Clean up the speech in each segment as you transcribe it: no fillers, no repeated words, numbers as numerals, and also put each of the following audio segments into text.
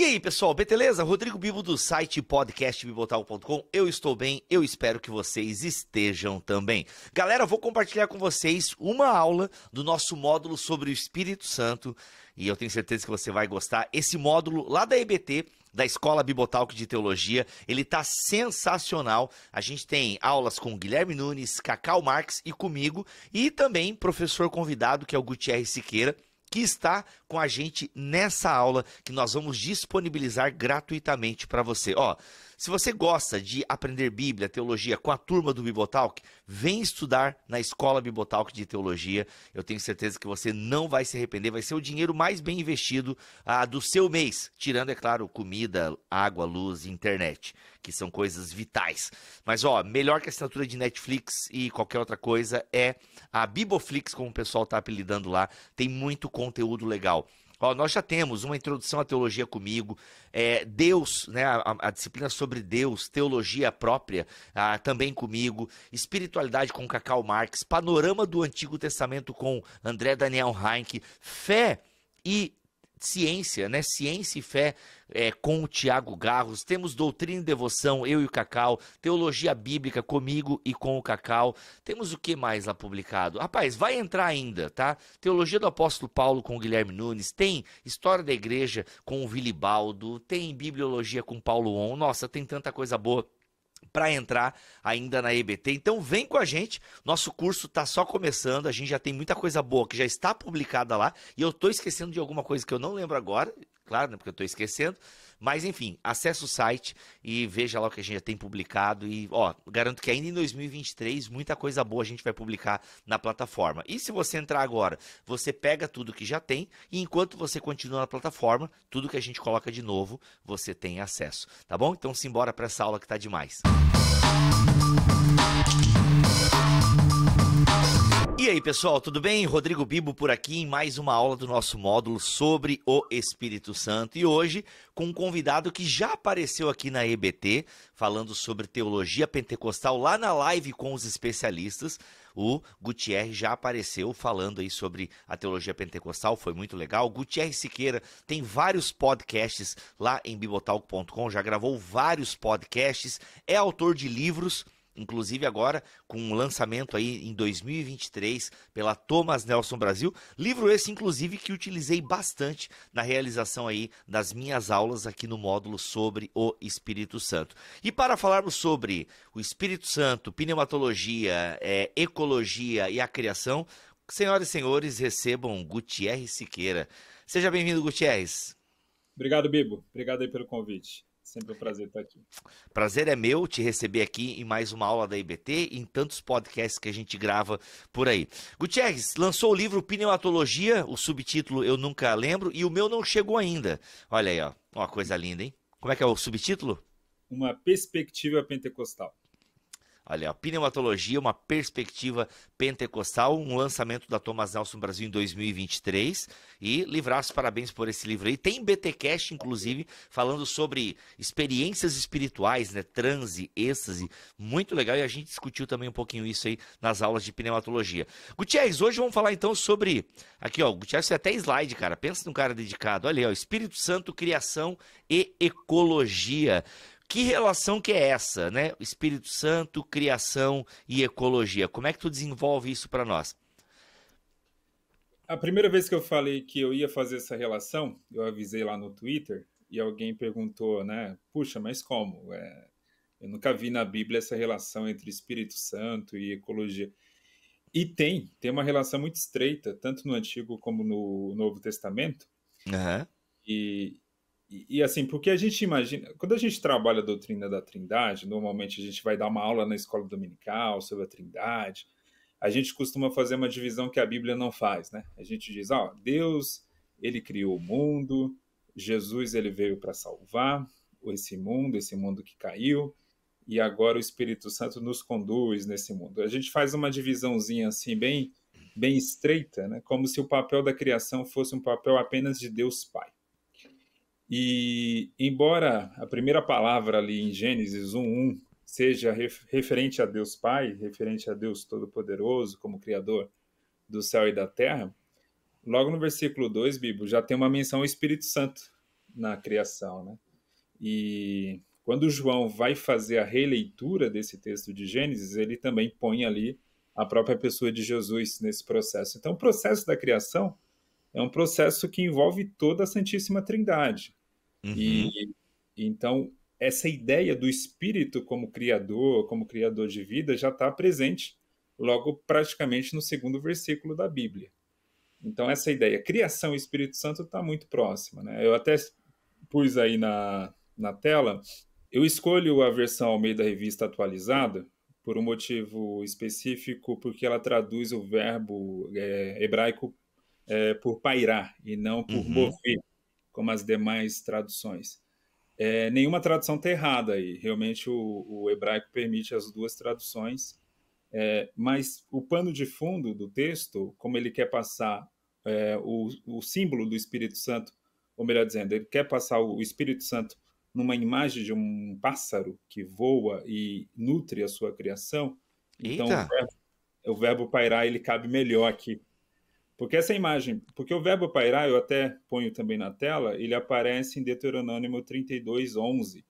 aí, pessoal, beleza? Rodrigo Bibo do site podcastbibotalk.com. Eu estou bem, eu espero que vocês estejam também. Galera, vou compartilhar com vocês uma aula do nosso módulo sobre o Espírito Santo e eu tenho certeza que você vai gostar. Esse módulo lá da EBT, da Escola Bibotalk de Teologia, ele tá sensacional. A gente tem aulas com Guilherme Nunes, Cacau Marques e comigo, e também professor convidado, que é o Gutierrez Siqueira, que está com a gente nessa aula que nós vamos disponibilizar gratuitamente para você. Ó, se você gosta de aprender Bíblia, teologia com a turma do Bibotalk, vem estudar na Escola Bibotalk de Teologia. Eu tenho certeza que você não vai se arrepender, vai ser o dinheiro mais bem investido do seu mês, tirando, é claro, comida, água, luz e internet, que são coisas vitais. Mas, ó, melhor que a assinatura de Netflix e qualquer outra coisa é a Biboflix, como o pessoal está apelidando lá. Tem muito conteúdo legal. Ó, nós já temos uma introdução à teologia comigo, Deus, né, a disciplina sobre Deus, teologia própria, também comigo, espiritualidade com Cacau Marques, panorama do Antigo Testamento com André Daniel Heinck, fé e ciência, né? Ciência e fé com o Tiago Garros. Temos doutrina e devoção, eu e o Cacau. Teologia bíblica comigo e com o Cacau. Temos o que mais lá publicado? Rapaz, vai entrar ainda, tá? Teologia do Apóstolo Paulo com o Guilherme Nunes. Tem História da Igreja com o Vilibaldo. Tem Bibliologia com Paulo On. Nossa, tem tanta coisa boa para entrar ainda na EBT. Então vem com a gente, nosso curso está só começando, a gente já tem muita coisa boa que já está publicada lá, e eu estou esquecendo de alguma coisa que eu não lembro agora, claro, né, porque eu estou esquecendo, mas enfim, acesse o site e veja lá o que a gente já tem publicado e, ó, garanto que ainda em 2023 muita coisa boa a gente vai publicar na plataforma. E se você entrar agora, você pega tudo que já tem e enquanto você continua na plataforma, tudo que a gente coloca de novo, você tem acesso, tá bom? Então simbora para essa aula que tá demais. E aí, pessoal, tudo bem? Rodrigo Bibo por aqui em mais uma aula do nosso módulo sobre o Espírito Santo. E hoje com um convidado que já apareceu aqui na EBT, falando sobre teologia pentecostal lá na live com os especialistas. O Gutierrez já apareceu falando aí sobre a teologia pentecostal, foi muito legal. O Gutierrez Siqueira tem vários podcasts lá em bibotalk.com, já gravou vários podcasts, é autor de livros, inclusive agora com um lançamento aí em 2023 pela Thomas Nelson Brasil, livro esse inclusive que utilizei bastante na realização aí das minhas aulas aqui no módulo sobre o Espírito Santo. E para falarmos sobre o Espírito Santo, pneumatologia, ecologia e a criação, senhoras e senhores, recebam Gutierrez Siqueira. Seja bem-vindo, Gutierrez. Obrigado, Bibo. Obrigado aí pelo convite. Sempre um prazer estar aqui. Prazer é meu te receber aqui em mais uma aula da IBT e em tantos podcasts que a gente grava por aí. Gutierrez lançou o livro Pneumatologia, o subtítulo eu nunca lembro, e o meu não chegou ainda. Olha aí, ó, uma coisa linda, hein? Como é que é o subtítulo? Uma perspectiva pentecostal. Olha, a Pneumatologia, uma perspectiva pentecostal, um lançamento da Thomas Nelson Brasil em 2023. E livraço, parabéns por esse livro aí. Tem BTcast, inclusive, falando sobre experiências espirituais, né? Transe, êxtase, muito legal. E a gente discutiu também um pouquinho isso aí nas aulas de pneumatologia. Gutierrez, hoje vamos falar então sobre... Aqui, ó, o Gutierrez tem até slide, cara. Pensa num cara dedicado. Olha aí, ó, Espírito Santo, criação e ecologia. Que relação que é essa, né? Espírito Santo, criação e ecologia. Como é que tu desenvolve isso para nós? A primeira vez que eu falei que eu ia fazer essa relação, eu avisei lá no Twitter e alguém perguntou, né? Puxa, mas como? Eu nunca vi na Bíblia essa relação entre Espírito Santo e ecologia. E tem uma relação muito estreita, tanto no Antigo como no Novo Testamento. Uhum. E assim, porque a gente imagina, quando a gente trabalha a doutrina da Trindade, normalmente a gente vai dar uma aula na escola dominical sobre a Trindade, a gente costuma fazer uma divisão que a Bíblia não faz, né? A gente diz, ó, Deus, ele criou o mundo, Jesus, ele veio para salvar esse mundo que caiu, e agora o Espírito Santo nos conduz nesse mundo. A gente faz uma divisãozinha assim, bem estreita, né? Como se o papel da criação fosse um papel apenas de Deus Pai. E, embora a primeira palavra ali em Gênesis 1:1 seja referente a Deus Pai, referente a Deus Todo-Poderoso como Criador do céu e da terra, logo no versículo 2, Bíblia, já tem uma menção ao Espírito Santo, na criação, né? E quando João vai fazer a releitura desse texto de Gênesis, ele também põe ali a própria pessoa de Jesus nesse processo. Então, o processo da criação é um processo que envolve toda a Santíssima Trindade. Uhum. E então, essa ideia do Espírito como criador de vida, já está presente logo praticamente no segundo versículo da Bíblia. Então, essa ideia, criação e Espírito Santo, está muito próxima, né? Eu até pus aí na tela, eu escolho a versão Almeida Revista atualizada por um motivo específico, porque ela traduz o verbo hebraico por pairar e não por Uhum. mover, como as demais traduções. Nenhuma tradução está errada aí. Realmente o hebraico permite as duas traduções, mas o pano de fundo do texto, como ele quer passar o símbolo do Espírito Santo, ou melhor dizendo, ele quer passar o Espírito Santo numa imagem de um pássaro que voa e nutre a sua criação. Então Eita! o verbo pairar ele cabe melhor aqui. Porque essa imagem, porque o verbo pairar, eu até ponho também na tela, ele aparece em Deuteronômio 32:11,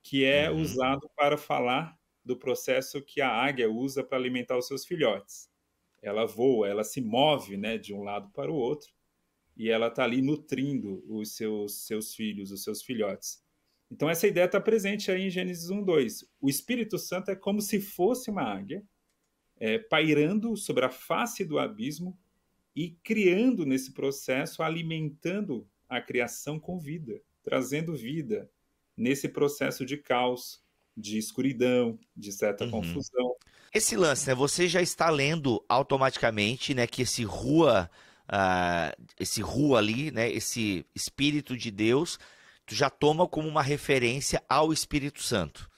que é Uhum. usado para falar do processo que a águia usa para alimentar os seus filhotes. Ela voa, ela se move, né, de um lado para o outro, e ela está ali nutrindo os seus filhos, os seus filhotes. Então essa ideia está presente aí em Gênesis 1:2. O Espírito Santo é como se fosse uma águia, pairando sobre a face do abismo e criando nesse processo, alimentando a criação com vida, trazendo vida nesse processo de caos, de escuridão, de certa Uhum. confusão. Esse lance, né? Você já está lendo automaticamente, né, que esse rua ali, né, esse Espírito de Deus, tu já toma como uma referência ao Espírito Santo.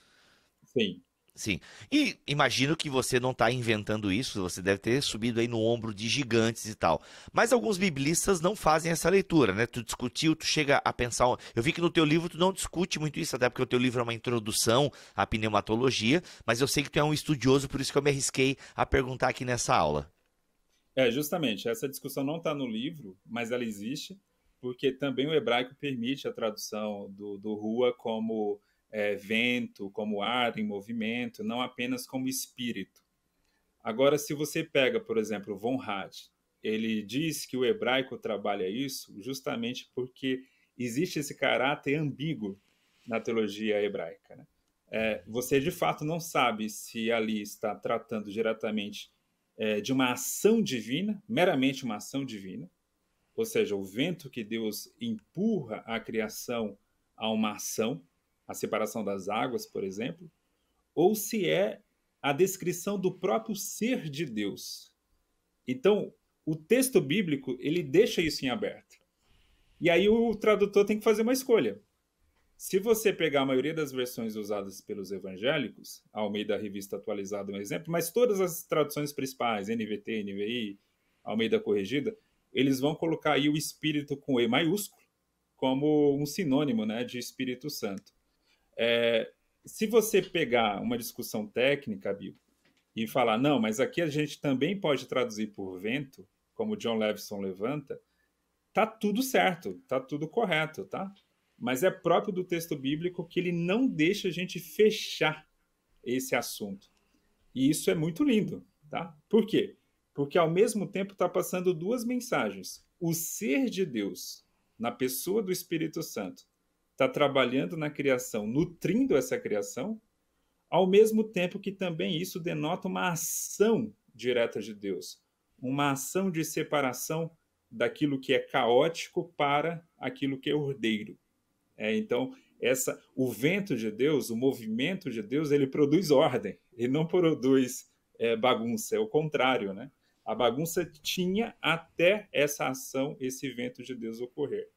Sim. Sim. E imagino que você não está inventando isso, você deve ter subido aí no ombro de gigantes e tal. Mas alguns biblistas não fazem essa leitura, né? Tu discutiu, tu chega a pensar. Eu vi que no teu livro tu não discute muito isso, até porque o teu livro é uma introdução à pneumatologia, mas eu sei que tu é um estudioso, por isso que eu me arrisquei a perguntar aqui nessa aula. Justamente, essa discussão não está no livro, mas ela existe, porque também o hebraico permite a tradução do rua como vento, como ar em movimento, não apenas como espírito. Agora, se você pega, por exemplo, Von Rad, ele diz que o hebraico trabalha isso justamente porque existe esse caráter ambíguo na teologia hebraica, né? Você de fato não sabe se ali está tratando diretamente de uma ação divina, meramente uma ação divina, ou seja, o vento que Deus empurra a criação a uma ação, a separação das águas, por exemplo, ou se é a descrição do próprio ser de Deus. Então, o texto bíblico, ele deixa isso em aberto. E aí o tradutor tem que fazer uma escolha. Se você pegar a maioria das versões usadas pelos evangélicos, a Almeida Revista Atualizada é um exemplo, mas todas as traduções principais, NVT, NVI, Almeida Corrigida, eles vão colocar aí o Espírito com E maiúsculo como um sinônimo, né, de Espírito Santo. Se você pegar uma discussão técnica, Bíblia, e falar, não, mas aqui a gente também pode traduzir por vento, como John Levison levanta, tá tudo certo, tá tudo correto, tá? Mas é próprio do texto bíblico que ele não deixa a gente fechar esse assunto. E isso é muito lindo, tá? Por quê? Porque ao mesmo tempo está passando duas mensagens. O ser de Deus, na pessoa do Espírito Santo, está trabalhando na criação, nutrindo essa criação, ao mesmo tempo que também isso denota uma ação direta de Deus, uma ação de separação daquilo que é caótico para aquilo que é ordeiro. Então, o vento de Deus, o movimento de Deus, ele produz ordem, ele não produz bagunça, é o contrário, né? A bagunça tinha até essa ação, esse vento de Deus ocorrer.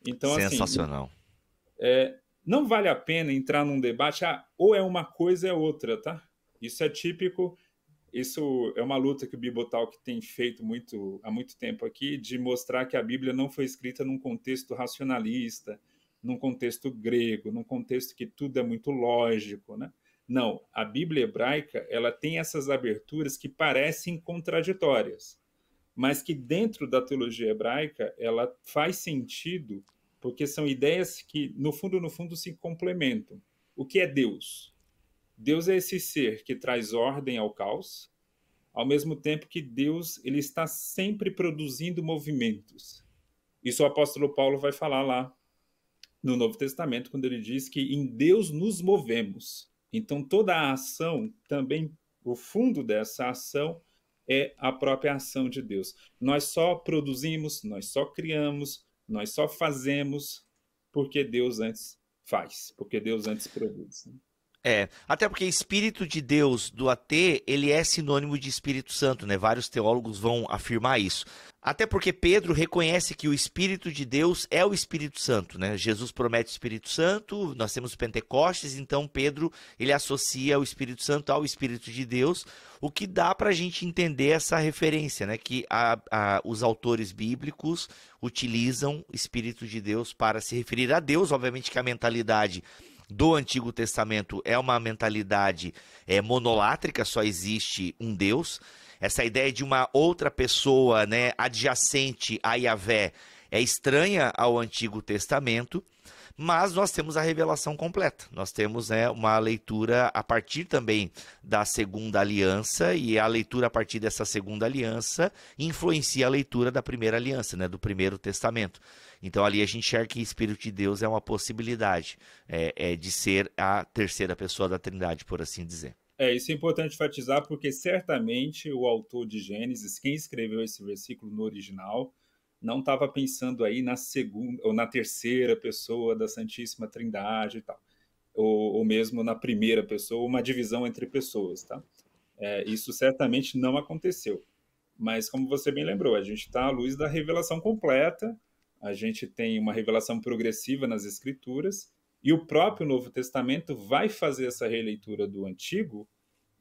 Então, assim, Sensacional. não vale a pena entrar num debate, ou é uma coisa ou é outra, tá? Isso é típico, isso é uma luta que o Bibotalk tem feito há muito tempo aqui, de mostrar que a Bíblia não foi escrita num contexto racionalista, num contexto grego, num contexto que tudo é muito lógico, né? Não, a Bíblia hebraica, ela tem essas aberturas que parecem contraditórias, mas que dentro da teologia hebraica, ela faz sentido porque são ideias que, no fundo, se complementam. O que é Deus? Deus é esse ser que traz ordem ao caos, ao mesmo tempo que Deus ele está sempre produzindo movimentos. Isso o apóstolo Paulo vai falar lá no Novo Testamento, quando ele diz que em Deus nos movemos. Então, toda a ação, também o fundo dessa ação é a própria ação de Deus. Nós só produzimos, nós só criamos, nós só fazemos porque Deus antes faz, porque Deus antes produz. Até porque Espírito de Deus do AT, ele é sinônimo de Espírito Santo, né? Vários teólogos vão afirmar isso. Até porque Pedro reconhece que o Espírito de Deus é o Espírito Santo, né? Jesus promete o Espírito Santo, nós temos Pentecostes, então Pedro, ele associa o Espírito Santo ao Espírito de Deus, o que dá para a gente entender essa referência, né? Que os autores bíblicos utilizam Espírito de Deus para se referir a Deus, obviamente que a mentalidade do Antigo Testamento é uma mentalidade monolátrica, só existe um Deus. Essa ideia de uma outra pessoa, né, adjacente a Yahvé é estranha ao Antigo Testamento, mas nós temos a revelação completa. Nós temos uma leitura a partir também da Segunda Aliança, e a leitura a partir dessa Segunda Aliança influencia a leitura da Primeira Aliança, né, do Primeiro Testamento. Então ali a gente enxerga que o Espírito de Deus é uma possibilidade de ser a terceira pessoa da Trindade, por assim dizer. Isso é importante enfatizar, porque certamente o autor de Gênesis, quem escreveu esse versículo no original, não estava pensando aí na segunda ou na terceira pessoa da Santíssima Trindade e tal, ou mesmo na primeira pessoa, uma divisão entre pessoas, tá? Isso certamente não aconteceu. Mas como você bem lembrou, a gente está à luz da revelação completa, a gente tem uma revelação progressiva nas Escrituras, e o próprio Novo Testamento vai fazer essa releitura do Antigo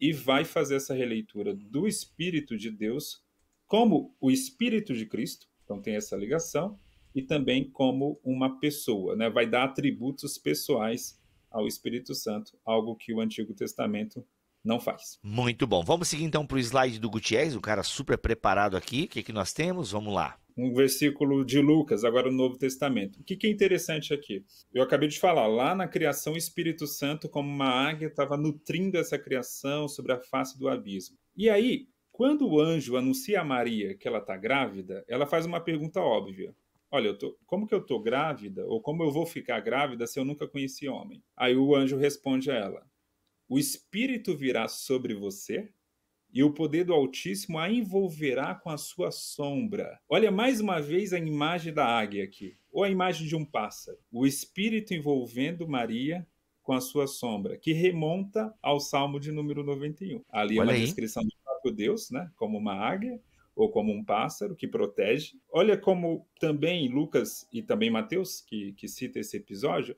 e vai fazer essa releitura do Espírito de Deus como o Espírito de Cristo, então tem essa ligação, e também como uma pessoa, né? Vai dar atributos pessoais ao Espírito Santo, algo que o Antigo Testamento não faz. Muito bom. Vamos seguir então para o slide do Gutierrez, o cara super preparado aqui. O que nós temos? Vamos lá. Um versículo de Lucas, agora no Novo Testamento. O que é interessante aqui? Eu acabei de falar, lá na criação, o Espírito Santo, como uma águia, estava nutrindo essa criação sobre a face do abismo. E aí, quando o anjo anuncia a Maria que ela está grávida, ela faz uma pergunta óbvia. Olha, como que eu estou grávida? Ou como eu vou ficar grávida se eu nunca conheci homem? Aí o anjo responde a ela, o Espírito virá sobre você e o poder do Altíssimo a envolverá com a sua sombra. Olha mais uma vez a imagem da águia aqui, ou a imagem de um pássaro. O Espírito envolvendo Maria com a sua sombra, que remonta ao Salmo de número 91. Ali é uma descrição do próprio Deus, né? Como uma águia ou como um pássaro que protege. Olha como também Lucas e também Mateus, que cita esse episódio,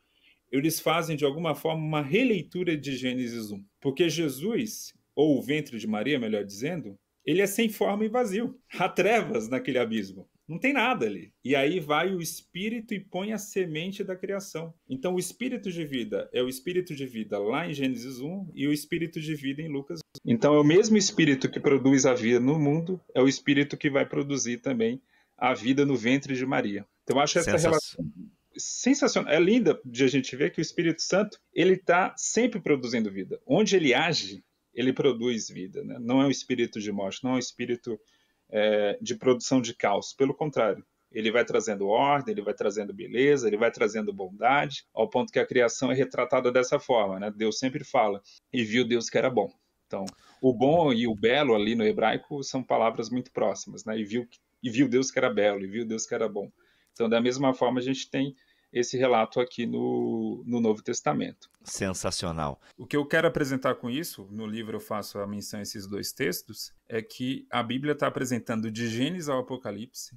eles fazem de alguma forma uma releitura de Gênesis 1. Porque Jesus, ou o ventre de Maria, melhor dizendo, ele é sem forma e vazio. Há trevas naquele abismo. Não tem nada ali. E aí vai o Espírito e põe a semente da criação. Então o Espírito de vida é o Espírito de vida lá em Gênesis 1 e o Espírito de vida em Lucas 1. Então é o mesmo Espírito que produz a vida no mundo, é o Espírito que vai produzir também a vida no ventre de Maria. Então eu acho essa relação sensacional. É linda de a gente ver que o Espírito Santo ele está sempre produzindo vida. Onde ele age, ele produz vida, né? Não é um espírito de morte, não é um espírito de produção de caos. Pelo contrário, ele vai trazendo ordem, ele vai trazendo beleza, ele vai trazendo bondade, ao ponto que a criação é retratada dessa forma, né? Deus sempre fala, e viu Deus que era bom. Então, o bom e o belo ali no hebraico são palavras muito próximas, né? E viu Deus que era belo, e viu Deus que era bom. Então, da mesma forma, a gente tem esse relato aqui no Novo Testamento. Sensacional. O que eu quero apresentar com isso, no livro eu faço a menção a esses dois textos, é que a Bíblia está apresentando de Gênesis ao Apocalipse,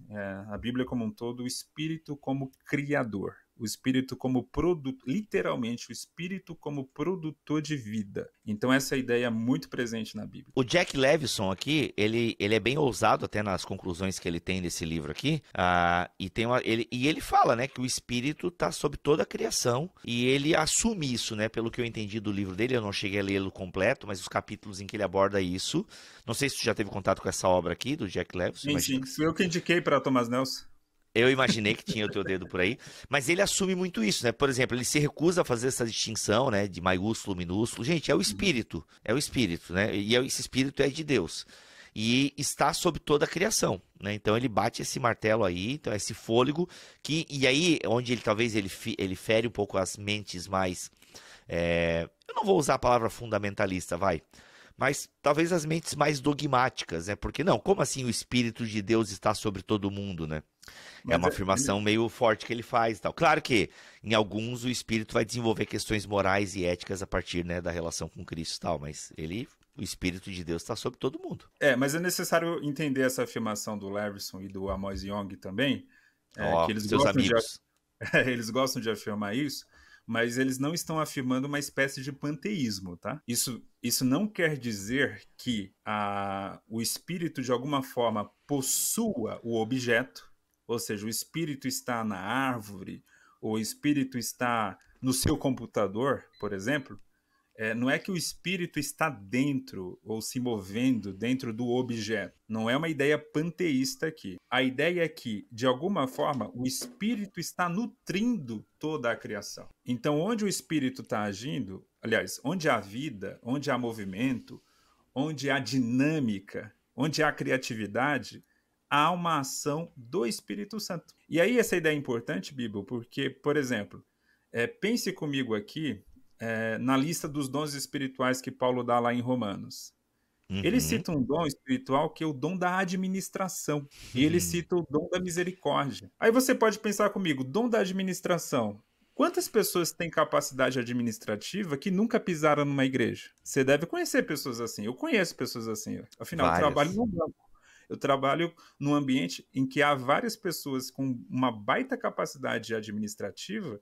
a Bíblia como um todo, o Espírito como criador. O Espírito como produto, literalmente, o Espírito como produtor de vida. Então essa ideia é muito presente na Bíblia. O Jack Levison aqui, ele é bem ousado até nas conclusões que ele tem nesse livro aqui, e ele fala, né, que o Espírito está sobre toda a criação, e ele assume isso, né, pelo que eu entendi do livro dele, eu não cheguei a lê-lo completo, mas os capítulos em que ele aborda isso, não sei se tu já teve contato com essa obra aqui, do Jack Levison. Sim, fui eu que indiquei para Thomas Nelson. Eu imaginei que tinha o teu dedo por aí, mas ele assume muito isso, né? Por exemplo, ele se recusa a fazer essa distinção, né, de maiúsculo, minúsculo. Gente, é o espírito, né? E esse espírito é de Deus e está sobre toda a criação, né? Então ele bate esse martelo aí, então esse fôlego e aí onde ele talvez ele fere um pouco as mentes mais, eu não vou usar a palavra fundamentalista, vai. Mas talvez as mentes mais dogmáticas, né? Porque não, como assim o Espírito de Deus está sobre todo mundo, né? É Mas uma afirmação meio forte que ele faz e tal. Claro que em alguns o Espírito vai desenvolver questões morais e éticas a partir, né, da relação com Cristo e tal, mas o Espírito de Deus está sobre todo mundo. mas é necessário entender essa afirmação do Leverson e do Amos Young também, que Ó, eles seus gostam de, amigos. eles gostam de afirmar isso, mas eles não estão afirmando uma espécie de panteísmo, tá? Isso não quer dizer que o espírito, de alguma forma, possua o objeto, ou seja, o espírito está na árvore, ou o espírito está no seu computador, por exemplo. Não é que o espírito está dentro ou se movendo dentro do objeto. Não é uma ideia panteísta aqui. A ideia é que, de alguma forma, o espírito está nutrindo toda a criação. Então, onde o espírito está agindo, aliás, onde há vida, onde há movimento, onde há dinâmica, onde há criatividade, há uma ação do Espírito Santo. E aí essa ideia é importante, Bíblia, porque, por exemplo, pense comigo aqui na lista dos dons espirituais que Paulo dá lá em Romanos. Ele Uhum. cita um dom espiritual que é o dom da administração. E ele cita o dom da misericórdia. Aí você pode pensar comigo, dom da administração. Quantas pessoas têm capacidade administrativa que nunca pisaram numa igreja? Você deve conhecer pessoas assim. Eu conheço pessoas assim. Afinal, eu trabalho Várias. num banco. Eu trabalho num ambiente em que há várias pessoas com uma baita capacidade administrativa,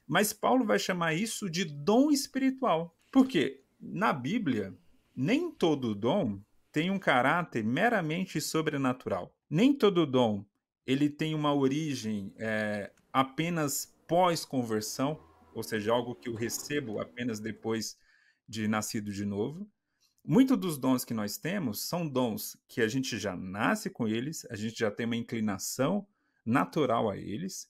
mas Paulo vai chamar isso de dom espiritual. Por quê? Na Bíblia, nem todo dom tem um caráter meramente sobrenatural. Nem todo dom ele tem uma origem apenas pós-conversão, ou seja, algo que eu recebo apenas depois de nascido de novo. Muitos dos dons que nós temos são dons que a gente já nasce com eles, a gente já tem uma inclinação natural a eles,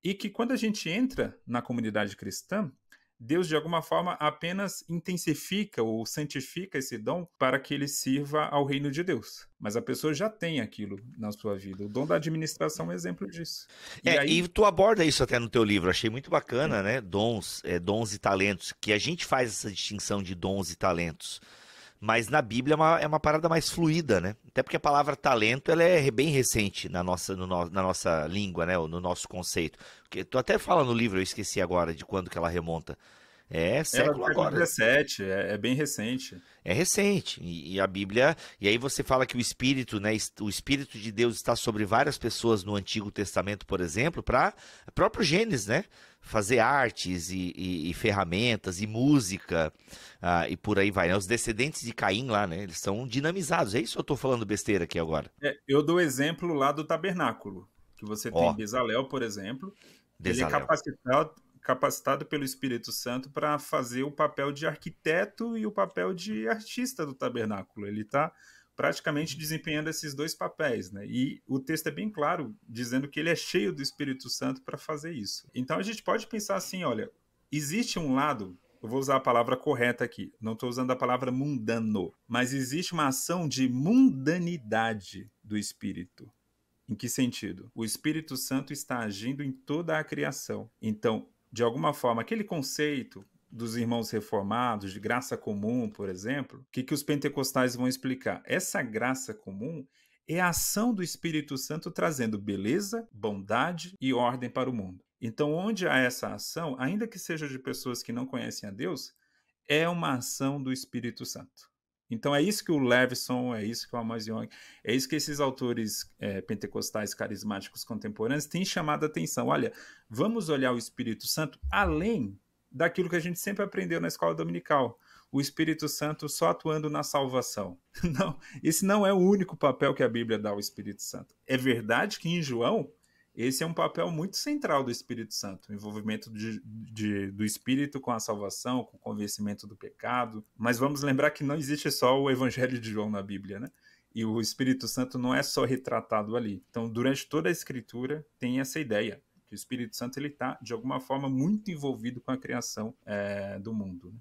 e que quando a gente entra na comunidade cristã, Deus de alguma forma apenas intensifica ou santifica esse dom para que ele sirva ao reino de Deus. Mas a pessoa já tem aquilo na sua vida. O dom da administração é um exemplo disso. E aí, E tu aborda isso até no teu livro, achei muito bacana, né? Dons e talentos, que a gente faz essa distinção de dons e talentos. Mas na Bíblia é uma parada mais fluida, né? Até porque a palavra talento ela é bem recente na nossa língua, né? Ou no nosso conceito. Porque tu até fala no livro, eu esqueci agora de quando que ela remonta. É ela é do século século agora. XVII, é bem recente. É recente. E a Bíblia. E aí você fala que o Espírito, né? O Espírito de Deus está sobre várias pessoas no Antigo Testamento, por exemplo, para próprio Gênesis, né? Fazer artes e ferramentas e música e por aí vai, né? Os descendentes de Caim lá, né? Eles são dinamizados. É isso ou eu tô falando besteira aqui agora? Eu dou exemplo lá do tabernáculo, que você tem Ó, Bezalel, por exemplo, ele é Desalel. capacitado pelo Espírito Santo para fazer o papel de arquiteto e o papel de artista do tabernáculo. Ele está praticamente desempenhando esses dois papéis, né? E o texto é bem claro, dizendo que ele é cheio do Espírito Santo para fazer isso. Então a gente pode pensar assim, olha, existe um lado, eu vou usar a palavra correta aqui, não estou usando a palavra mundano, mas existe uma ação de mundanidade do Espírito. Em que sentido? O Espírito Santo está agindo em toda a criação. Então, de alguma forma, aquele conceito dos irmãos reformados, de graça comum, por exemplo, o que os pentecostais vão explicar? Essa graça comum é a ação do Espírito Santo trazendo beleza, bondade e ordem para o mundo. Então, onde há essa ação, ainda que seja de pessoas que não conhecem a Deus, é uma ação do Espírito Santo. Então é isso que o Leveson, é isso que o Amos Young, é isso que esses autores pentecostais carismáticos contemporâneos têm chamado a atenção. Olha, vamos olhar o Espírito Santo além daquilo que a gente sempre aprendeu na escola dominical. O Espírito Santo só atuando na salvação. Não, esse não é o único papel que a Bíblia dá ao Espírito Santo. É verdade que em João, esse é um papel muito central do Espírito Santo, o envolvimento do Espírito com a salvação, com o convencimento do pecado. Mas vamos lembrar que não existe só o Evangelho de João na Bíblia, né? E o Espírito Santo não é só retratado ali. Então, durante toda a Escritura, tem essa ideia, que o Espírito Santo está, de alguma forma, muito envolvido com a criação do mundo. Né?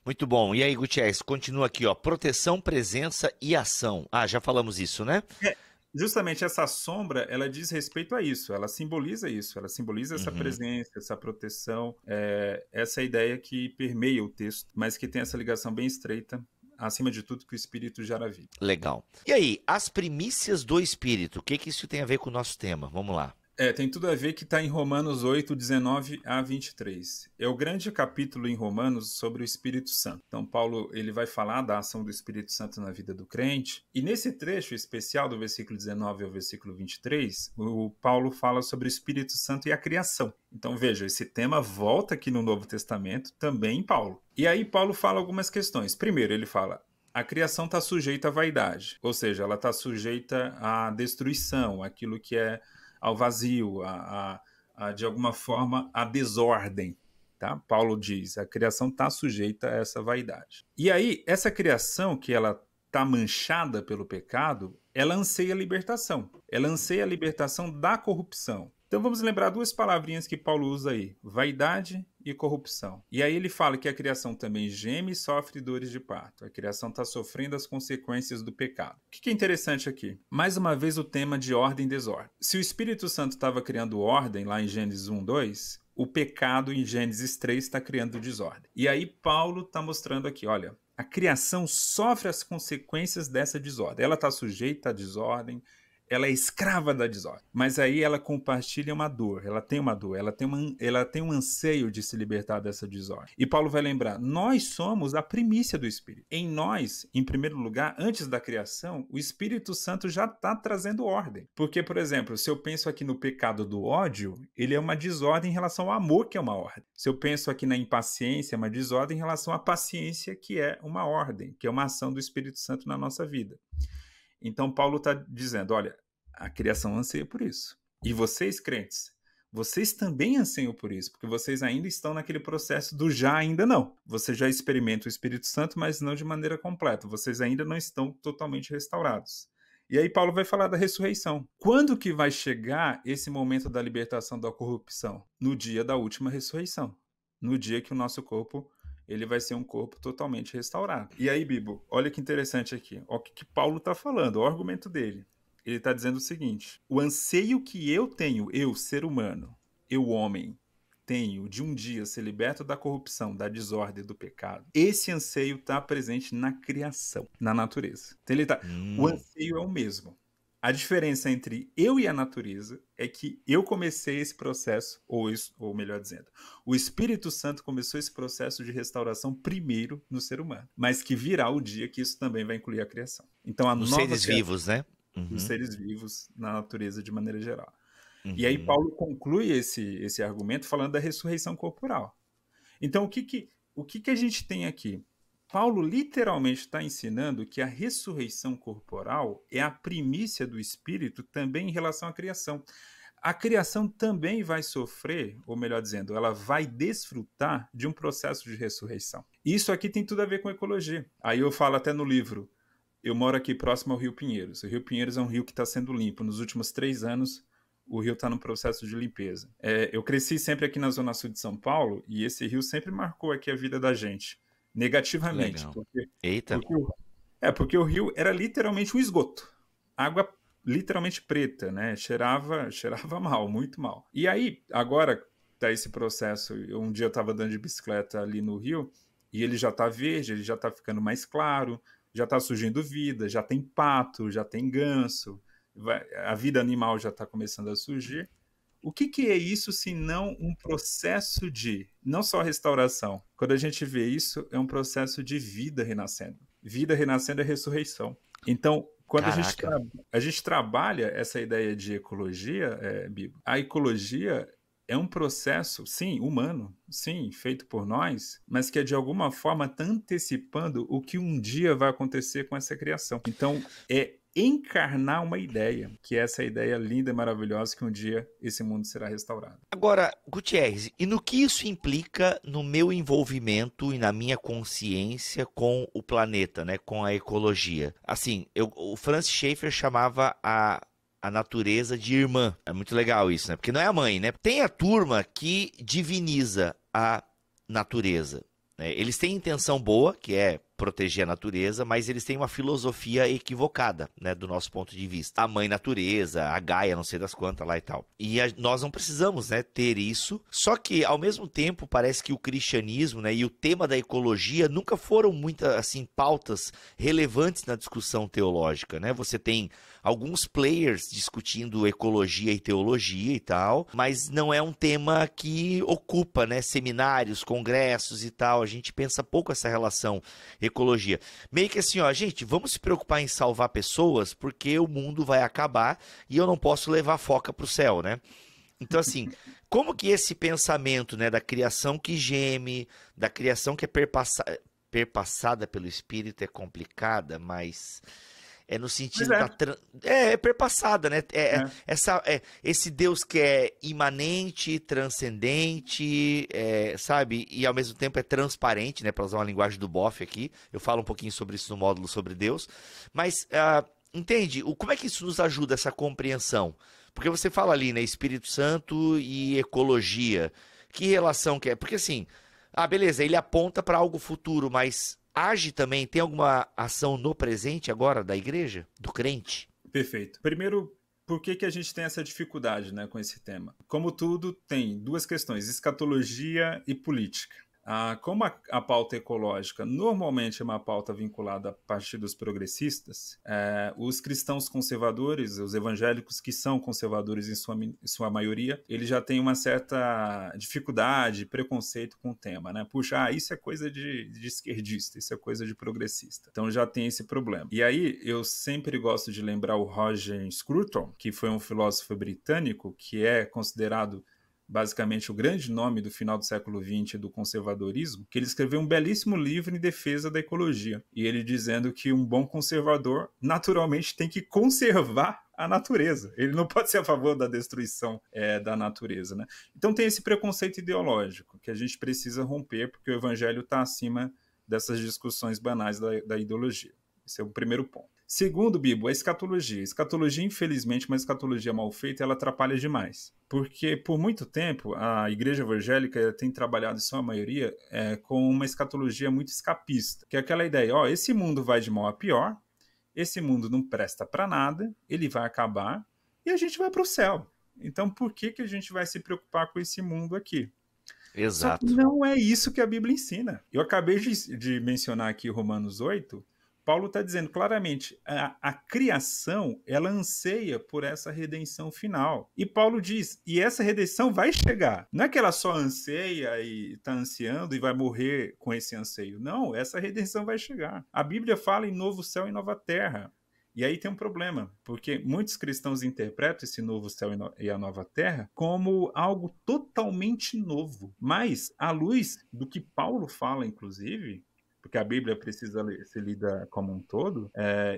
Muito bom. E aí, Gutierrez, continua aqui, ó. Proteção, presença e ação. Ah, já falamos isso, né? Justamente essa sombra, ela diz respeito a isso, ela simboliza isso, ela simboliza essa presença, essa proteção, essa ideia que permeia o texto, mas que tem essa ligação bem estreita, acima de tudo, que o Espírito gera vida. Legal. E aí, as primícias do Espírito, o que isso tem a ver com o nosso tema? Vamos lá. Tem tudo a ver que está em Romanos 8, 19 a 23. É o grande capítulo em Romanos sobre o Espírito Santo. Então, Paulo ele vai falar da ação do Espírito Santo na vida do crente. E nesse trecho especial, do versículo 19 ao versículo 23, o Paulo fala sobre o Espírito Santo e a criação. Então, veja, esse tema volta aqui no Novo Testamento, também em Paulo. E aí, Paulo fala algumas questões. Primeiro, ele fala: a criação está sujeita à vaidade, ou seja, ela está sujeita à destruição, aquilo que é ao vazio, de alguma forma, à desordem. Tá? Paulo diz, a criação está sujeita a essa vaidade. E aí, essa criação, que ela está manchada pelo pecado, ela anseia a libertação. Ela anseia a libertação da corrupção. Então vamos lembrar duas palavrinhas que Paulo usa aí, vaidade e corrupção. E aí ele fala que a criação também geme e sofre dores de parto. A criação está sofrendo as consequências do pecado. O que é interessante aqui? Mais uma vez o tema de ordem e desordem. Se o Espírito Santo estava criando ordem lá em Gênesis 1, 2, o pecado em Gênesis 3 está criando desordem. E aí Paulo está mostrando aqui, olha, a criação sofre as consequências dessa desordem. Ela está sujeita à desordem, ela é escrava da desordem, mas aí ela compartilha uma dor, ela tem um anseio de se libertar dessa desordem. E Paulo vai lembrar, nós somos a primícia do Espírito. Em nós, em primeiro lugar, antes da criação, o Espírito Santo já está trazendo ordem. Porque, por exemplo, se eu penso aqui no pecado do ódio, ele é uma desordem em relação ao amor, que é uma ordem. Se eu penso aqui na impaciência, é uma desordem em relação à paciência, que é uma ordem, que é uma ação do Espírito Santo na nossa vida. Então, Paulo está dizendo, olha, a criação anseia por isso. E vocês, crentes, vocês também anseiam por isso, porque vocês ainda estão naquele processo do já, ainda não. Você já experimenta o Espírito Santo, mas não de maneira completa. Vocês ainda não estão totalmente restaurados. E aí Paulo vai falar da ressurreição. Quando que vai chegar esse momento da libertação da corrupção? No dia da última ressurreição. No dia que o nosso corpo ele vai ser um corpo totalmente restaurado. E aí, Bibo, olha que interessante aqui. Olha o que Paulo está falando, o argumento dele. Ele está dizendo o seguinte, o anseio que eu tenho, eu, ser humano, eu, homem, tenho de um dia ser liberto da corrupção, da desordem, do pecado, esse anseio está presente na criação, na natureza. Então ele tá, o anseio é o mesmo. A diferença entre eu e a natureza é que eu comecei esse processo, ou melhor dizendo, o Espírito Santo começou esse processo de restauração primeiro no ser humano, mas que virá o dia que isso também vai incluir a criação. Então, Nos seres vivos, né? Dos seres vivos na natureza de maneira geral. E aí Paulo conclui esse argumento falando da ressurreição corporal. Então, o que a gente tem aqui? Paulo literalmente está ensinando que a ressurreição corporal é a primícia do Espírito também em relação à criação. A criação também vai sofrer, ou melhor dizendo, ela vai desfrutar de um processo de ressurreição. Isso aqui tem tudo a ver com ecologia. Aí eu falo até no livro, eu moro aqui próximo ao Rio Pinheiros. O Rio Pinheiros é um rio que está sendo limpo. Nos últimos 3 anos, o rio está no processo de limpeza. Eu cresci sempre aqui na Zona Sul de São Paulo e esse rio sempre marcou aqui a vida da gente. Negativamente. Legal. Eita. Porque o rio era literalmente um esgoto. Água literalmente preta, né? Cheirava mal, muito mal. E aí, agora tá esse processo. Um dia eu estava andando de bicicleta ali no rio e ele já tá verde, ele já tá ficando mais claro, já tá surgindo vida, já tem pato, já tem ganso, a vida animal já tá começando a surgir. O que é isso se não um processo de, não só restauração, quando a gente vê isso, é um processo de vida renascendo. Vida renascendo é ressurreição. Então, quando a gente trabalha essa ideia de ecologia, Bibo, a ecologia é um processo, sim, humano, sim, feito por nós, mas que de alguma forma está antecipando o que um dia vai acontecer com essa criação. Então, é encarnar uma ideia, que é essa ideia linda e maravilhosa que um dia esse mundo será restaurado. Agora, Gutierrez, e no que isso implica no meu envolvimento e na minha consciência com o planeta, né, com a ecologia? Assim, o Francis Schaeffer chamava a natureza de irmã. É muito legal isso, né? Porque não é a mãe, né? Tem a turma que diviniza a natureza, né? Eles têm intenção boa, que é proteger a natureza, mas eles têm uma filosofia equivocada, né, do nosso ponto de vista. A mãe natureza, a Gaia, não sei das quantas lá e tal. E nós não precisamos, né, ter isso. Só que, ao mesmo tempo, parece que o cristianismo, né, e o tema da ecologia nunca foram muitas, assim, pautas relevantes na discussão teológica, né? Você tem alguns players discutindo ecologia e teologia e tal, mas não é um tema que ocupa, né, seminários, congressos e tal. A gente pensa pouco essa relação ecologia. Meio que assim, ó, gente, vamos se preocupar em salvar pessoas porque o mundo vai acabar e eu não posso levar foca pro céu, né? Então, assim, como que esse pensamento, né, da criação que geme, da criação que é perpassada pelo Espírito é complicada, mas é no sentido da... É perpassada, né? Esse Deus que é imanente, transcendente, sabe? E ao mesmo tempo é transparente, né? Para usar uma linguagem do Boff aqui. Eu falo um pouquinho sobre isso no módulo sobre Deus. Mas, entende? Como é que isso nos ajuda, essa compreensão? Porque você fala ali, né? Espírito Santo e ecologia. Que relação que é? Porque assim, beleza, ele aponta para algo futuro, mas... age também, tem alguma ação no presente agora da igreja, do crente? Perfeito. Primeiro, por que a gente tem essa dificuldade, né, com esse tema? Como tudo, tem duas questões, escatologia e política. Como a pauta ecológica normalmente é uma pauta vinculada a partidos progressistas, os cristãos conservadores, os evangélicos que são conservadores em sua maioria, eles já têm uma certa dificuldade, preconceito com o tema, né? Puxa, isso é coisa de esquerdista, isso é coisa de progressista. Então já tem esse problema. E aí eu sempre gosto de lembrar o Roger Scruton, que foi um filósofo britânico que é considerado basicamente o grande nome do final do século XX do conservadorismo, que ele escreveu um belíssimo livro em defesa da ecologia. E ele dizendo que um bom conservador naturalmente tem que conservar a natureza. Ele não pode ser a favor da destruição da natureza, né? Então tem esse preconceito ideológico que a gente precisa romper, porque o evangelho está acima dessas discussões banais da ideologia. Esse é o primeiro ponto. Segundo, Bibo, a escatologia. A escatologia, infelizmente, uma escatologia mal feita, ela atrapalha demais. Porque, por muito tempo, a igreja evangélica tem trabalhado, em sua maioria, com uma escatologia muito escapista. Que é aquela ideia, esse mundo vai de mal a pior, esse mundo não presta para nada, ele vai acabar e a gente vai para o céu. Então, por que a gente vai se preocupar com esse mundo aqui? Exato. Só que não é isso que a Bíblia ensina. Eu acabei de mencionar aqui Romanos 8, Paulo está dizendo claramente, a criação, ela anseia por essa redenção final. E Paulo diz, e essa redenção vai chegar. Não é que ela só anseia e está ansiando e vai morrer com esse anseio. Não, essa redenção vai chegar. A Bíblia fala em novo céu e nova terra. E aí tem um problema, porque muitos cristãos interpretam esse novo céu e a nova terra como algo totalmente novo. Mas, à luz do que Paulo fala, inclusive, porque a Bíblia precisa ser lida como um todo,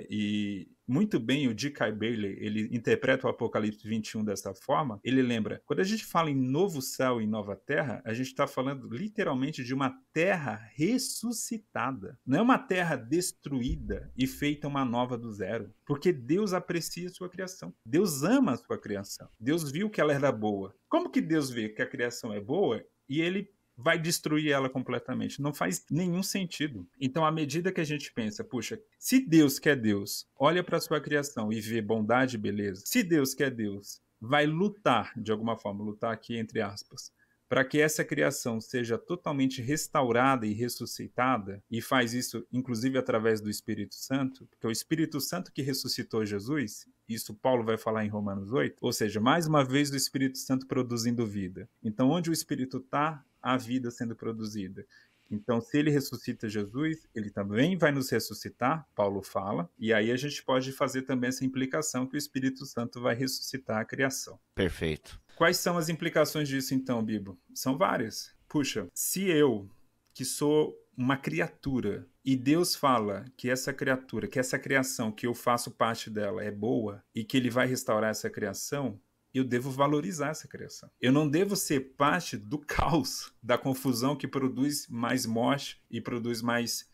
e muito bem o D.K. Bailey, ele interpreta o Apocalipse 21 dessa forma, ele lembra, quando a gente fala em novo céu e nova terra, a gente está falando literalmente de uma terra ressuscitada, não é uma terra destruída e feita uma nova do zero, porque Deus aprecia a sua criação, Deus ama a sua criação, Deus viu que ela era boa. Como que Deus vê que a criação é boa e ele vai destruir ela completamente? Não faz nenhum sentido. Então, à medida que a gente pensa, puxa, se Deus quer Deus, olha para a sua criação e vê bondade e beleza. Se Deus quer Deus, vai lutar, de alguma forma, lutar aqui entre aspas, para que essa criação seja totalmente restaurada e ressuscitada, e faz isso, inclusive, através do Espírito Santo, porque é o Espírito Santo que ressuscitou Jesus, isso Paulo vai falar em Romanos 8, ou seja, mais uma vez o Espírito Santo produzindo vida. Então, onde o Espírito está, a vida sendo produzida. Então, se ele ressuscita Jesus, ele também vai nos ressuscitar, Paulo fala, e aí a gente pode fazer também essa implicação que o Espírito Santo vai ressuscitar a criação. Perfeito. Quais são as implicações disso então, Bibo? São várias. Puxa, se eu, que sou uma criatura, e Deus fala que essa criatura, que essa criação, que eu faço parte dela, é boa, e que ele vai restaurar essa criação, eu devo valorizar essa criação. Eu não devo ser parte do caos, da confusão que produz mais morte e produz mais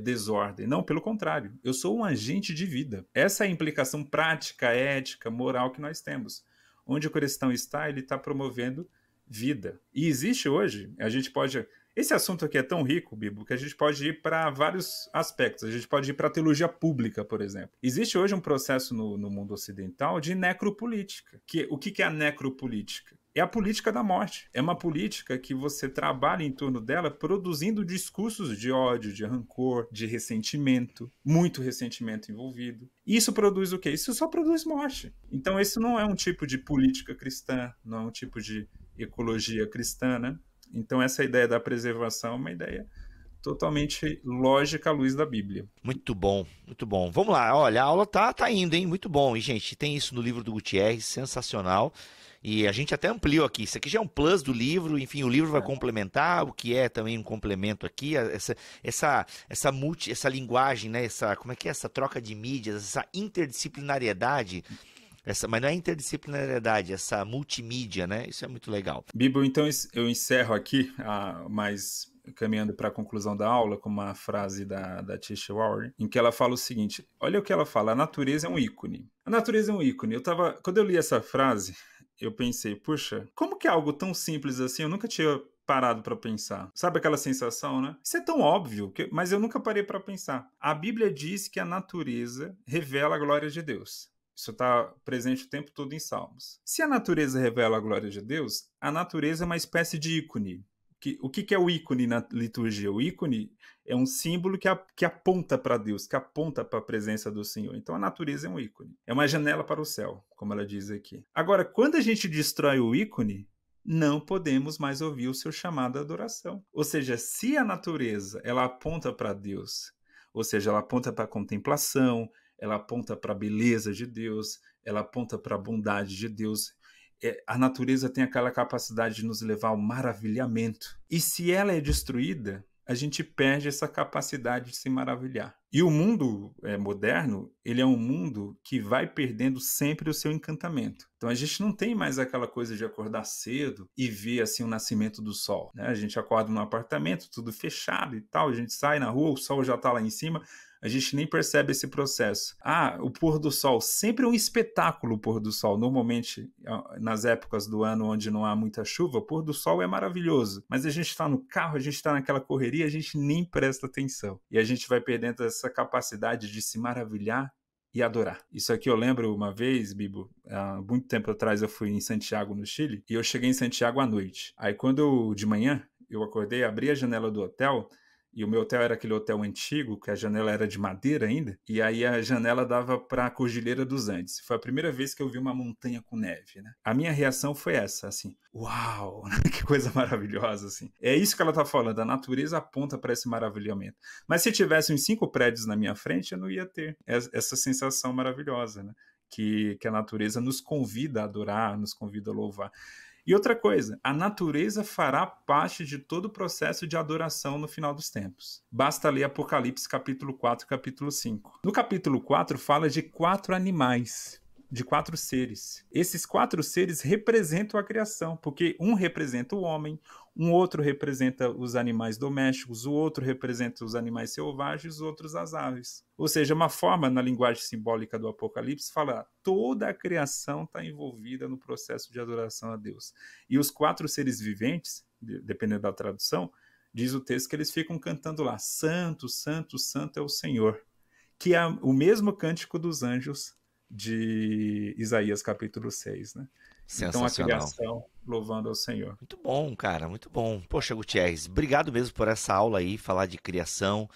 desordem. Não, pelo contrário. Eu sou um agente de vida. Essa é a implicação prática, ética, moral que nós temos. Onde o cristão está, ele está promovendo vida. E existe hoje, a gente pode... Esse assunto aqui é tão rico, Bibo, que a gente pode ir para vários aspectos. A gente pode ir para a teologia pública, por exemplo. Existe hoje um processo no mundo ocidental de necropolítica. O que é a necropolítica? É a política da morte. É uma política que você trabalha em torno dela produzindo discursos de ódio, de rancor, de ressentimento, muito ressentimento envolvido. E isso produz o quê? Isso só produz morte. Então esse não é um tipo de política cristã, não é um tipo de ecologia cristã, né? Então essa ideia da preservação é uma ideia totalmente lógica à luz da Bíblia. Muito bom, muito bom. Vamos lá, olha, a aula tá indo, hein? Muito bom. E, gente, tem isso no livro do Gutierrez, sensacional. E a gente até ampliou aqui. Isso aqui já é um plus do livro, enfim, o livro vai complementar, o que é também um complemento aqui, essa linguagem, né? Como é que é essa troca de mídias, essa interdisciplinariedade. Mas não é interdisciplinariedade, essa multimídia, né? Isso é muito legal. Bibo, então eu encerro aqui, mas caminhando para a conclusão da aula, com uma frase da Tisha Warren, em que ela fala o seguinte, olha o que ela fala, a natureza é um ícone. A natureza é um ícone. Quando eu li essa frase, eu pensei, puxa, como que é algo tão simples assim? Eu nunca tinha parado para pensar. Sabe aquela sensação, né? Isso é tão óbvio, mas eu nunca parei para pensar. A Bíblia diz que a natureza revela a glória de Deus. Isso está presente o tempo todo em Salmos. Se a natureza revela a glória de Deus, a natureza é uma espécie de ícone. O que é o ícone na liturgia? O ícone é um símbolo que aponta para Deus, que aponta para a presença do Senhor. Então a natureza é um ícone. É uma janela para o céu, como ela diz aqui. Agora, quando a gente destrói o ícone, não podemos mais ouvir o seu chamado à adoração. Ou seja, se a natureza ela aponta para Deus, ou seja, ela aponta para a contemplação, ela aponta para a beleza de Deus, ela aponta para a bondade de Deus. A natureza tem aquela capacidade de nos levar ao maravilhamento. E se ela é destruída, a gente perde essa capacidade de se maravilhar. E o mundo moderno, ele é um mundo que vai perdendo sempre o seu encantamento. Então a gente não tem mais aquela coisa de acordar cedo e ver assim o nascimento do sol, né? A gente acorda num apartamento, tudo fechado e tal, a gente sai na rua, o sol já está lá em cima, a gente nem percebe esse processo. O pôr do sol, sempre é um espetáculo o pôr do sol. Normalmente, nas épocas do ano onde não há muita chuva, o pôr do sol é maravilhoso. Mas a gente está no carro, a gente está naquela correria, a gente nem presta atenção. E a gente vai perdendo essa capacidade de se maravilhar e adorar. Isso aqui eu lembro uma vez, Bibo, há muito tempo atrás eu fui em Santiago, no Chile, e eu cheguei em Santiago à noite. Aí de manhã, eu acordei, abri a janela do hotel, e o meu hotel era aquele hotel antigo, que a janela era de madeira ainda, e aí a janela dava para a Cordilheira dos Andes. Foi a primeira vez que eu vi uma montanha com neve, né? A minha reação foi essa, assim, uau, que coisa maravilhosa, assim. É isso que ela tá falando, a natureza aponta para esse maravilhamento. Mas se tivesse uns 5 prédios na minha frente, eu não ia ter essa sensação maravilhosa, né? Que a natureza nos convida a adorar, nos convida a louvar. E outra coisa, a natureza fará parte de todo o processo de adoração no final dos tempos. Basta ler Apocalipse capítulo 4 e capítulo 5. No capítulo 4 fala de 4 animais, de 4 seres. Esses 4 seres representam a criação, porque um representa o homem, um outro representa os animais domésticos, o outro representa os animais selvagens, os outros as aves. Ou seja, uma forma na linguagem simbólica do Apocalipse falar toda a criação está envolvida no processo de adoração a Deus. E os 4 seres viventes, dependendo da tradução, diz o texto que eles ficam cantando lá, Santo, Santo, Santo é o Senhor, que é o mesmo cântico dos anjos de Isaías capítulo 6, né? Então a criação louvando ao Senhor. Muito bom, cara, muito bom. Poxa, Gutierrez, obrigado mesmo por essa aula aí, falar de criação.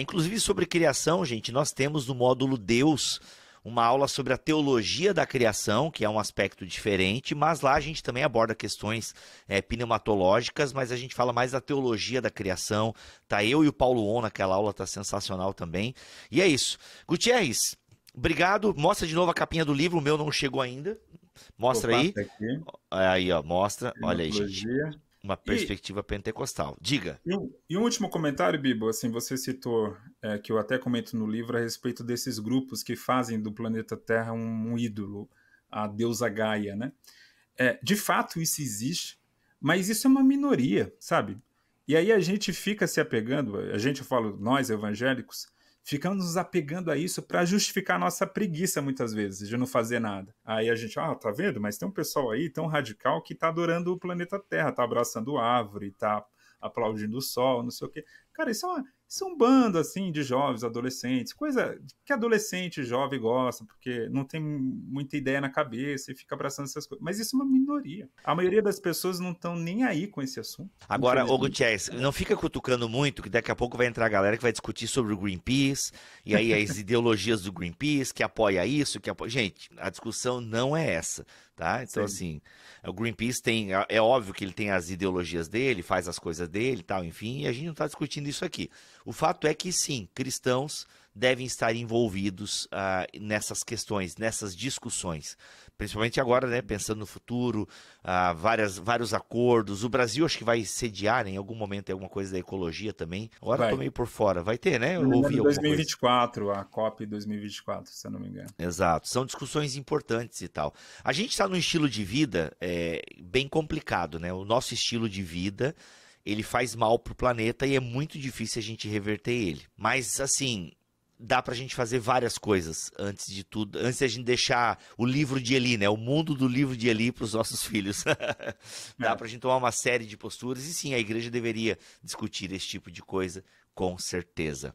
Inclusive sobre criação, gente, nós temos no módulo Deus uma aula sobre a teologia da criação, que é um aspecto diferente, mas lá a gente também aborda questões pneumatológicas, mas a gente fala mais da teologia da criação. Tá eu e o Paulo On naquela aula, tá sensacional também. E é isso. Gutierrez, obrigado. Mostra de novo a capinha do livro, o meu não chegou ainda. Mostra aí. Aqui. Aí, ó, mostra. Olha aí, gente. uma perspectiva pentecostal. Diga. E um último comentário, Bibo, assim, você citou, que eu até comento no livro, a respeito desses grupos que fazem do planeta Terra um ídolo, a deusa Gaia, né? De fato, isso existe, mas isso é uma minoria, sabe? E aí a gente fica se apegando, eu falo, nós evangélicos, ficamos nos apegando a isso para justificar a nossa preguiça, muitas vezes, de não fazer nada. Aí a gente, tá vendo? Mas tem um pessoal aí tão radical que tá adorando o planeta Terra, tá abraçando árvore, tá aplaudindo o sol, não sei o quê. Cara, isso é um bando, assim, de jovens, adolescentes, coisa que adolescente, jovem gosta, porque não tem muita ideia na cabeça e fica abraçando essas coisas. Mas isso é uma minoria. A maioria das pessoas não estão nem aí com esse assunto. Agora, ô Gutierrez, não fica cutucando muito, que daqui a pouco vai entrar a galera que vai discutir sobre o Greenpeace, e aí as ideologias do Greenpeace, que apoia isso, que apoia... Gente, a discussão não é essa, tá? Então, assim, o Greenpeace tem... É óbvio que ele tem as ideologias dele, faz as coisas dele e tal, enfim, e a gente não está discutindo isso aqui. O fato é que, sim, cristãos devem estar envolvidos nessas questões, nessas discussões. Principalmente agora, né, pensando no futuro, vários acordos. O Brasil acho que vai sediar, né, em algum momento, alguma coisa da ecologia também. Agora eu tô meio por fora. Vai ter, né? Eu ouvi alguma 2024, coisa. A COP 2024, se eu não me engano. Exato. São discussões importantes e tal. A gente está num estilo de vida bem complicado, né? O nosso estilo de vida, ele faz mal pro planeta e é muito difícil a gente reverter ele. Mas, assim... dá pra gente fazer várias coisas antes de tudo, antes de a gente deixar o livro de Eli, né? O mundo do livro de Eli pros nossos filhos. Dá pra gente tomar uma série de posturas e sim, a igreja deveria discutir esse tipo de coisa, com certeza.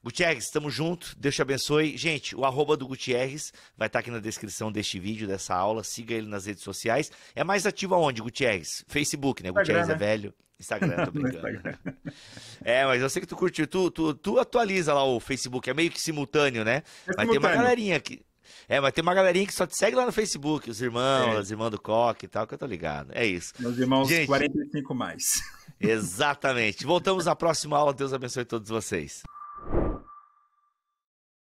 Gutierrez, estamos juntos, Deus te abençoe. Gente, o @do Gutierrez vai estar aqui na descrição deste vídeo, dessa aula. Siga ele nas redes sociais. É mais ativo aonde, Gutierrez? Facebook, né? Gutierrez é velho. Instagram, tô brincando. Mas eu sei que tu curtiu. Tu atualiza lá o Facebook, é meio que simultâneo, né? Mas tem uma galerinha aqui. Mas tem uma galerinha que só te segue lá no Facebook, os irmãos, as irmãs do Coque e tal, que eu tô ligado. É isso. Meus irmãos, gente, 45 mais. Exatamente. Voltamos na próxima aula. Deus abençoe todos vocês.